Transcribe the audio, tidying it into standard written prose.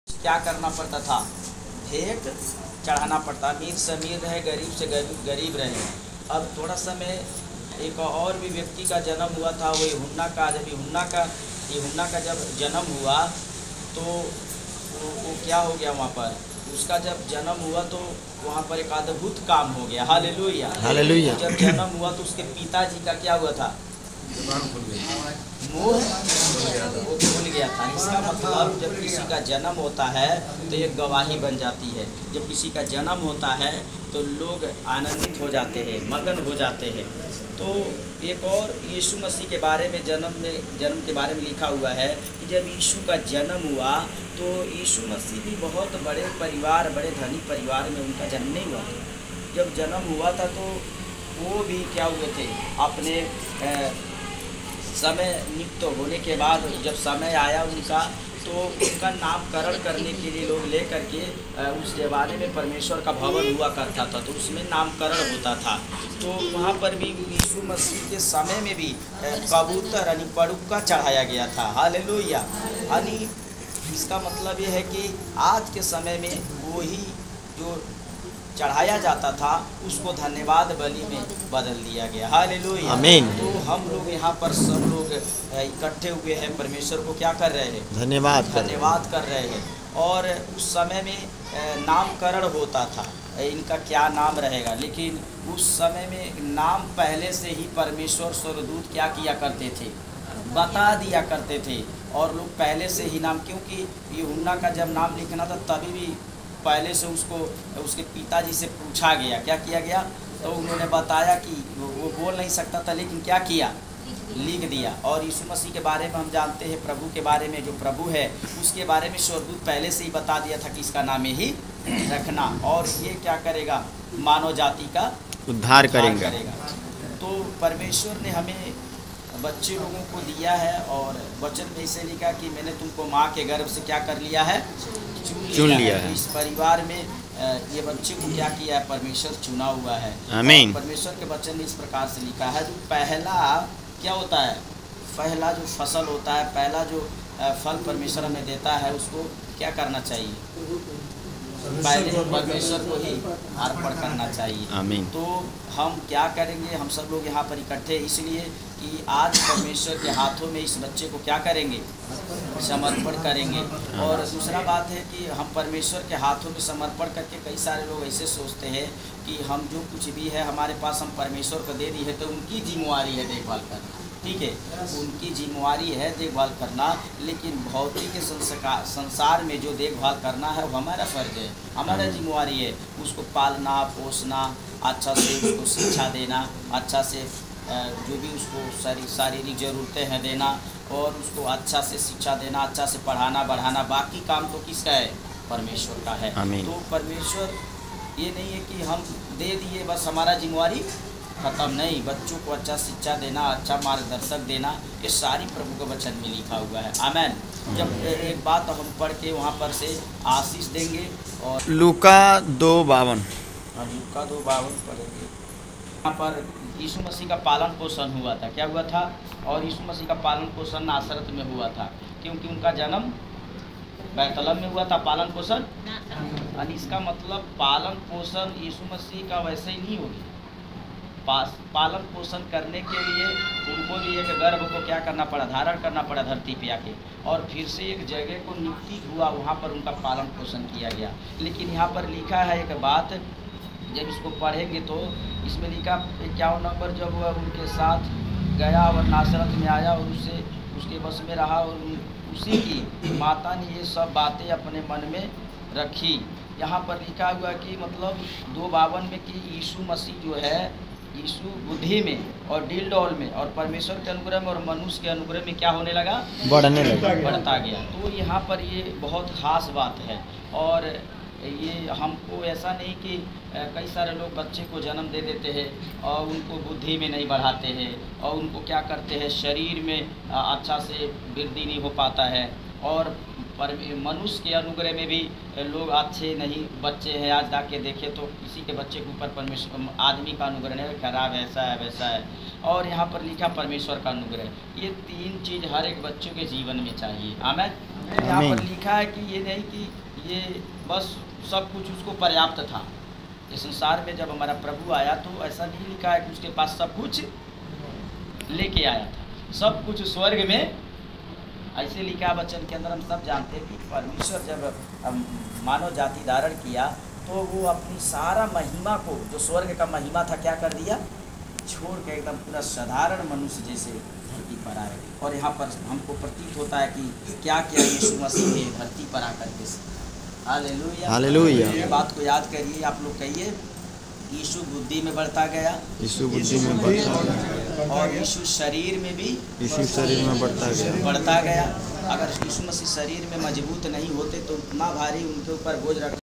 क्या करना पड़ता था, भेंट चढ़ाना पड़ता। अमीर से अमीर रहे, गरीब से गरीब रहे। अब थोड़ा समय एक और भी व्यक्ति का जन्म हुआ था, वो यूहन्ना का। जब यूहन्ना का जब जन्म हुआ तो वो क्या हो गया, वहाँ पर उसका जब जन्म हुआ तो वहाँ पर एक अद्भुत काम हो गया। Hallelujah hallelujah. जब जन्म हुआ तो उसके पिताजी का क्या हुआ था, मुँह वो खुल गया था। इसका मतलब जब किसी का जन्म होता है तो एक गवाही बन जाती है। जब किसी का जन्म होता है तो लोग आनंदित हो जाते हैं, मगन हो जाते हैं। तो एक और यीशु मसीह के बारे में जन्म के बारे में लिखा हुआ है कि जब यीशु का जन्म हुआ तो यीशु मसीह भी बहुत बड़े परिवार, बड़े धनी परिवार में उनका जन्म नहीं हुआ। जब जन्म हुआ था तो वो भी क्या हुए थे, अपने समय नियुक्त होने के बाद जब समय आया उनका, तो उनका नामकरण करने के लिए लोग ले करके उस ज़माने में परमेश्वर का भवन हुआ करता था, तो उसमें नामकरण होता था। तो वहाँ पर भी यीशु मसीह के समय में भी कबूतर यानी पड़ुक्का चढ़ाया गया था। हालेलुया। यानी इसका मतलब ये है कि आज के समय में वही जो चढ़ाया जाता था उसको धन्यवाद बलि में बदल दिया गया। हालेलुया। आमीन। तो हम लोग यहाँ पर सब लोग इकट्ठे हुए हैं, परमेश्वर को क्या कर रहे हैं, धन्यवाद कर रहे हैं। और उस समय में नामकरण होता था, इनका क्या नाम रहेगा, लेकिन उस समय में नाम पहले से ही परमेश्वर स्वर्गदूत क्या किया करते थे, बता दिया करते थे। और लोग पहले से ही नाम, क्योंकि यूहन्ना का जब नाम लिखना था तभी भी पहले से उसको उसके पिताजी से पूछा गया, क्या किया गया, तो उन्होंने बताया कि वो बोल नहीं सकता था, लेकिन क्या किया, लिख दिया। और यीशु मसीह के बारे में हम जानते हैं, प्रभु के बारे में, जो प्रभु है उसके बारे में स्वर्गदूत पहले से ही बता दिया था कि इसका नाम ही रखना, और ये क्या करेगा, मानव जाति का उद्धार करेगा। तो परमेश्वर ने हमें बच्चे लोगों को दिया है, और वचन में इसे लिखा कि मैंने तुमको माँ के गर्भ से क्या कर लिया है, चुन लिया है। इस परिवार में ये बच्चे को क्या किया है, परमेश्वर चुना हुआ है। आमीन। परमेश्वर के वचन में इस प्रकार से लिखा है, जो पहला क्या होता है, पहला जो फसल होता है, पहला जो फल परमेश्वर हमें देता है, उसको क्या करना चाहिए, पहले परमेश्वर को ही अर्पण करना चाहिए। आमीन। तो हम क्या करेंगे, हम सब लोग यहाँ पर इकट्ठे इसलिए कि आज परमेश्वर के हाथों में इस बच्चे को क्या करेंगे, समर्पण करेंगे। और दूसरा बात है कि हम परमेश्वर के हाथों में समर्पण करके, कई सारे लोग ऐसे सोचते हैं कि हम जो कुछ भी है हमारे पास, हम परमेश्वर को दे दी है तो उनकी जिम्मेवारी है देखभाल करना। ठीक है, उनकी जिम्मेवारी है देखभाल करना, लेकिन भौतिक संसार में जो देखभाल करना है वो हमारा फर्ज है, हमारा जिम्मेवारी है। उसको पालना पोसना, अच्छा से उसको शिक्षा देना, अच्छा से जो भी उसको शारीरिक ज़रूरतें हैं देना, और उसको अच्छा से शिक्षा देना, अच्छा से पढ़ाना बढ़ाना। बाकी काम तो किसका है, परमेश्वर का है। तो परमेश्वर ये नहीं है कि हम दे दिए बस हमारा जिम्मेवारी खत्म, नहीं। बच्चों को अच्छा शिक्षा देना, अच्छा मार्गदर्शक देना, ये सारी प्रभु के वचन में लिखा हुआ है। आमेन। जब एक बात हम पढ़ के वहाँ पर से आशीष देंगे, और लूका 2:52 लूका 2:52 पढ़ेंगे। यहाँ पर यीशु मसीह का पालन पोषण हुआ था, क्या हुआ था, और यीशु मसीह का पालन पोषण नासरत में हुआ था, क्योंकि उनका जन्म बैतलहम में हुआ था। पालन पोषण, और इसका मतलब पालन पोषण यीशु मसीह का वैसे ही नहीं होगी। पालन पोषण करने के लिए उनको भी एक गर्भ को क्या करना पड़ा, धारण करना पड़ा धरती पे आके, और फिर से एक जगह को नियुक्ति हुआ, वहाँ पर उनका पालन पोषण किया गया। लेकिन यहाँ पर लिखा है एक बात, जब इसको पढ़ेंगे तो इसमें लिखा 51 नंबर, जब वह उनके साथ गया और नासरत में आया और उसके बस में रहा, और उसी की माता ने ये सब बातें अपने मन में रखी। यहाँ पर लिखा हुआ कि मतलब 2:52 में कि यीशु मसीह जो है, यीशु बुद्धि में और डील डॉल में और परमेश्वर के अनुग्रह में और मनुष्य के अनुग्रह में क्या होने लगा, बढ़ता गया। तो यहाँ पर ये बहुत ख़ास बात है। और ये हमको ऐसा नहीं कि कई सारे लोग बच्चे को जन्म दे देते हैं और उनको बुद्धि में नहीं बढ़ाते हैं, और उनको क्या करते हैं, शरीर में अच्छा से वृद्धि नहीं हो पाता है, और पर मनुष्य के अनुग्रह में भी लोग अच्छे नहीं बच्चे हैं। आज जाके देखें तो किसी के बच्चे के ऊपर परमेश्वर आदमी का अनुग्रह है, खराब ऐसा है वैसा है, और यहाँ पर लिखा परमेश्वर का अनुग्रह। ये तीन चीज़ हर एक बच्चों के जीवन में चाहिए। आमेन। यहाँ पर आमीन। लिखा है कि ये नहीं कि ये बस सब कुछ उसको पर्याप्त था। इस संसार में जब हमारा प्रभु आया तो ऐसा नहीं लिखा है कि उसके पास सब कुछ लेके आया था। सब कुछ स्वर्ग में ऐसे लिखा है वचन के अंदर। हम सब जानते हैं कि परमेश्वर जब मानव जाति धारण किया तो वो अपनी सारा महिमा को, जो स्वर्ग का महिमा था, क्या कर दिया? छोड़ के एकदम पूरा साधारण मनुष्य जैसे धरती पर आए। और यहाँ पर हमको प्रतीत होता है कि क्या क्या यीशु मसीह ने धरती पर आकर के। Hallelujah, hallelujah. ये बात को याद करिए, आप लोग कहिए, यीशु बुद्धि में बढ़ता गया, यीशु बुद्धि में बढ़ता गया, और यीशु शरीर में भी यीशु शरीर में बढ़ता गया। अगर यीशु मसीह शरीर में मजबूत नहीं होते तो उतना भारी उनके ऊपर बोझ रख